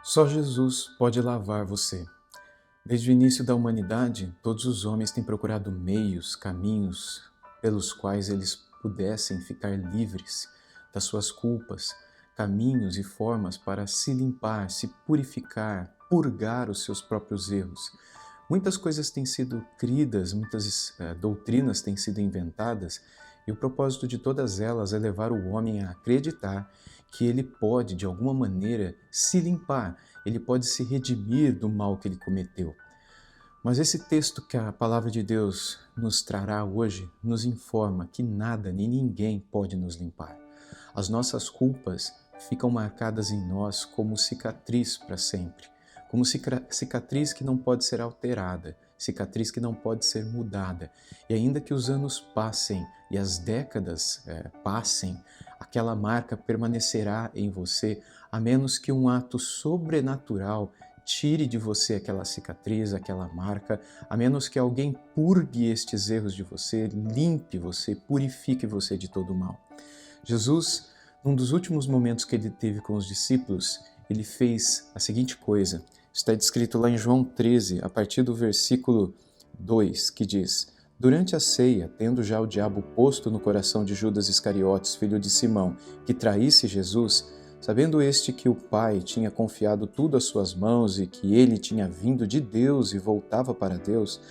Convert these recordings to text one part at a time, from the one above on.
Só Jesus pode lavar você. Desde o início da humanidade, todos os homens têm procurado meios, caminhos pelos quais eles pudessem ficar livres das suas culpas, caminhos e formas para se limpar, se purificar, purgar os seus próprios erros. Muitas coisas têm sido cridas, muitas doutrinas têm sido inventadas, e o propósito de todas elas é levar o homem a acreditar que ele pode, de alguma maneira, se limpar, ele pode se redimir do mal que ele cometeu. Mas esse texto que a palavra de Deus nos trará hoje nos informa que nada nem ninguém pode nos limpar. As nossas culpas ficam marcadas em nós como cicatriz para sempre, como cicatriz que não pode ser alterada, cicatriz que não pode ser mudada. E ainda que os anos passem e as décadas passem, aquela marca permanecerá em você, a menos que um ato sobrenatural tire de você aquela cicatriz, aquela marca, a menos que alguém purgue estes erros de você, limpe você, purifique você de todo o mal. Jesus, num dos últimos momentos que ele teve com os discípulos, ele fez a seguinte coisa. Está descrito lá em João 13, a partir do versículo 2, que diz: Durante a ceia, tendo já o diabo posto no coração de Judas Iscariotes, filho de Simão, que traísse Jesus, sabendo este que o Pai tinha confiado tudo às suas mãos e que ele tinha vindo de Deus e voltava para Deus,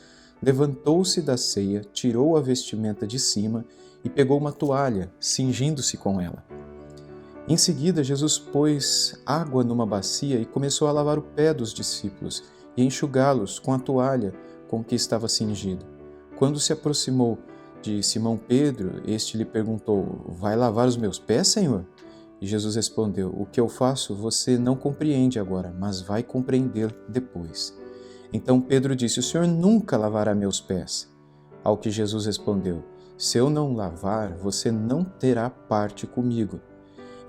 levantou-se da ceia, tirou a vestimenta de cima e pegou uma toalha, cingindo-se com ela. Em seguida, Jesus pôs água numa bacia e começou a lavar o pé dos discípulos e enxugá-los com a toalha com que estava cingido. Quando se aproximou de Simão Pedro, este lhe perguntou: Vai lavar os meus pés, Senhor? E Jesus respondeu: O que eu faço você não compreende agora, mas vai compreender depois. Então Pedro disse: O Senhor nunca lavará meus pés. Ao que Jesus respondeu: Se eu não lavar, você não terá parte comigo.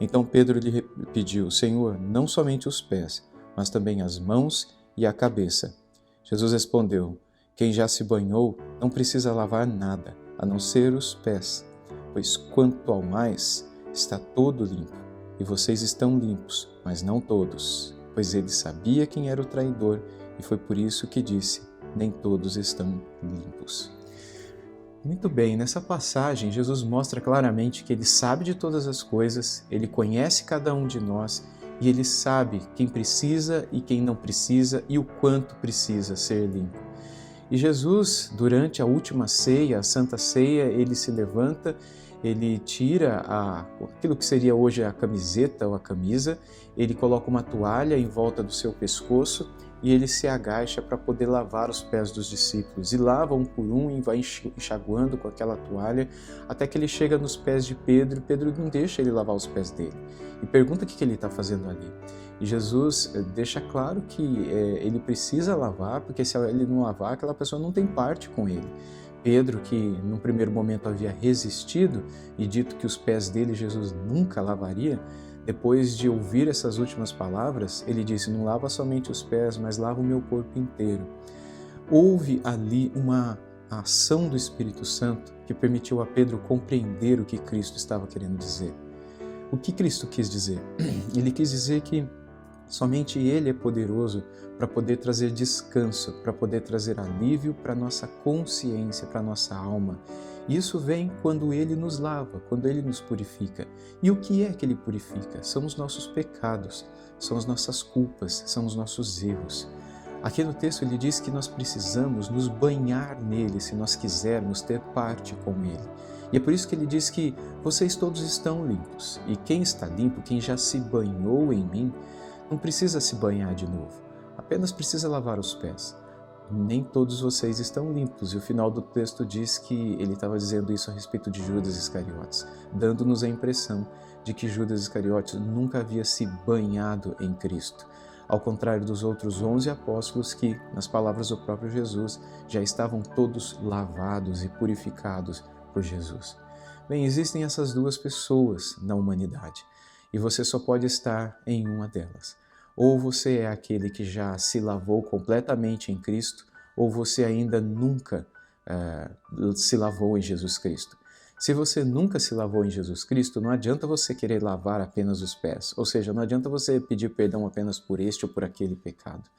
Então Pedro lhe pediu: Senhor, não somente os pés, mas também as mãos e a cabeça. Jesus respondeu: Quem já se banhou não precisa lavar nada, a não ser os pés, pois quanto ao mais, está todo limpo. E vocês estão limpos, mas não todos, pois ele sabia quem era o traidor, e foi por isso que disse: Nem todos estão limpos. Muito bem, nessa passagem, Jesus mostra claramente que ele sabe de todas as coisas, ele conhece cada um de nós e ele sabe quem precisa e quem não precisa e o quanto precisa ser limpo. E Jesus, durante a última ceia, a Santa Ceia, ele se levanta, ele tira aquilo que seria hoje a camiseta ou a camisa, ele coloca uma toalha em volta do seu pescoço e ele se agacha para poder lavar os pés dos discípulos. E lava um por um e vai enxaguando com aquela toalha até que ele chega nos pés de Pedro e Pedro não deixa ele lavar os pés dele. E pergunta o que ele está fazendo ali. E Jesus deixa claro que ele precisa lavar, porque se ele não lavar, aquela pessoa não tem parte com ele. Pedro, que num primeiro momento havia resistido e dito que os pés dele Jesus nunca lavaria, depois de ouvir essas últimas palavras, ele disse: Não lava somente os pés, mas lava o meu corpo inteiro. Houve ali uma ação do Espírito Santo que permitiu a Pedro compreender o que Cristo estava querendo dizer. O que Cristo quis dizer? Ele quis dizer que somente Ele é poderoso para poder trazer descanso, para poder trazer alívio para a nossa consciência, para a nossa alma. Isso vem quando Ele nos lava, quando Ele nos purifica. E o que é que Ele purifica? São os nossos pecados, são as nossas culpas, são os nossos erros. Aqui no texto ele diz que nós precisamos nos banhar nele se nós quisermos ter parte com Ele. E é por isso que ele diz que vocês todos estão limpos. E quem está limpo, quem já se banhou em mim, não precisa se banhar de novo, apenas precisa lavar os pés. Nem todos vocês estão limpos. E o final do texto diz que ele estava dizendo isso a respeito de Judas Iscariotes, dando-nos a impressão de que Judas Iscariotes nunca havia se banhado em Cristo. Ao contrário dos outros 11 apóstolos que, nas palavras do próprio Jesus, já estavam todos lavados e purificados por Jesus. Bem, existem essas duas pessoas na humanidade e você só pode estar em uma delas. Ou você é aquele que já se lavou completamente em Cristo, ou você ainda nunca se lavou em Jesus Cristo. Se você nunca se lavou em Jesus Cristo, não adianta você querer lavar apenas os pés, ou seja, não adianta você pedir perdão apenas por este ou por aquele pecado.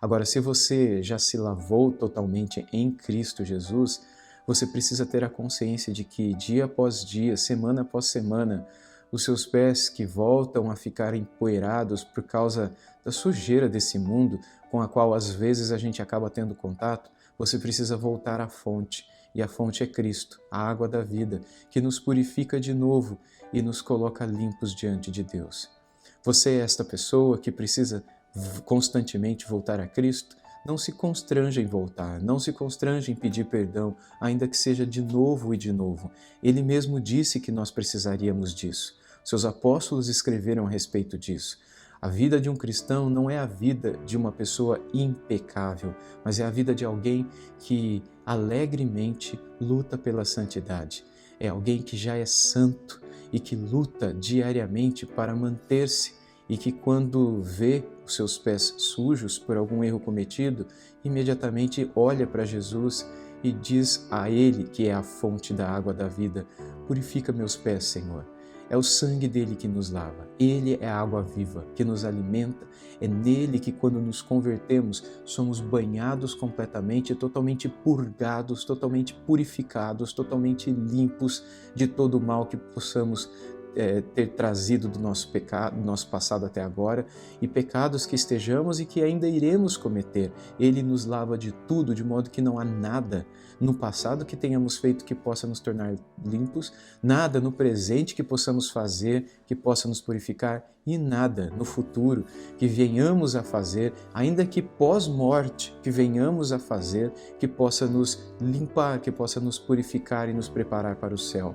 Agora, se você já se lavou totalmente em Cristo Jesus, você precisa ter a consciência de que dia após dia, semana após semana, os seus pés que voltam a ficar empoeirados por causa da sujeira desse mundo com a qual às vezes a gente acaba tendo contato, você precisa voltar à fonte. E a fonte é Cristo, a água da vida, que nos purifica de novo e nos coloca limpos diante de Deus. Você é esta pessoa que precisa constantemente voltar a Cristo? Não se constranja em voltar, não se constranja em pedir perdão, ainda que seja de novo e de novo. Ele mesmo disse que nós precisaríamos disso. Seus apóstolos escreveram a respeito disso. A vida de um cristão não é a vida de uma pessoa impecável, mas é a vida de alguém que alegremente luta pela santidade. É alguém que já é santo e que luta diariamente para manter-se e que quando vê os seus pés sujos por algum erro cometido, imediatamente olha para Jesus e diz a Ele, que é a fonte da água da vida: purifica meus pés, Senhor. É o sangue dele que nos lava. Ele é a água viva que nos alimenta. É nele que, quando nos convertemos, somos banhados completamente, totalmente purgados, totalmente purificados, totalmente limpos de todo o mal que possamos ter trazido do nosso pecado, do nosso passado até agora, e pecados que estejamos e que ainda iremos cometer. Ele nos lava de tudo, de modo que não há nada no passado que tenhamos feito que possa nos tornar limpos, nada no presente que possamos fazer que possa nos purificar, e nada no futuro que venhamos a fazer, ainda que pós-morte, que venhamos a fazer, que possa nos limpar, que possa nos purificar e nos preparar para o céu.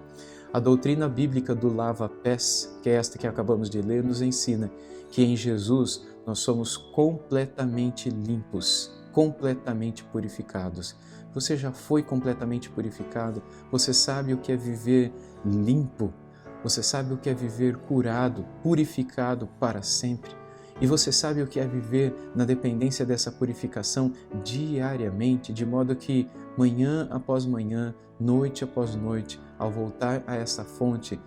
A doutrina bíblica do lava-pés, que é esta que acabamos de ler, nos ensina que em Jesus nós somos completamente limpos, completamente purificados. Você já foi completamente purificado? Você sabe o que é viver limpo? Você sabe o que é viver curado, purificado para sempre? E você sabe o que é viver na dependência dessa purificação diariamente, de modo que manhã após manhã, noite após noite, ao voltar a essa fonte,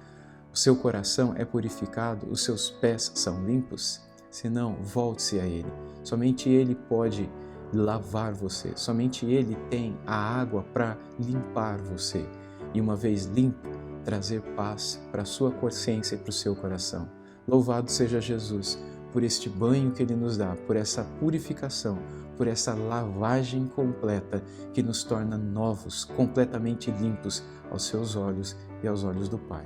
o seu coração é purificado, os seus pés são limpos? Se não, volte-se a Ele. Somente Ele pode lavar você, somente Ele tem a água para limpar você. E uma vez limpo, trazer paz para a sua consciência e para o seu coração. Louvado seja Jesus por este banho que Ele nos dá, por essa purificação, por essa lavagem completa que nos torna novos, completamente limpos aos seus olhos e aos olhos do Pai.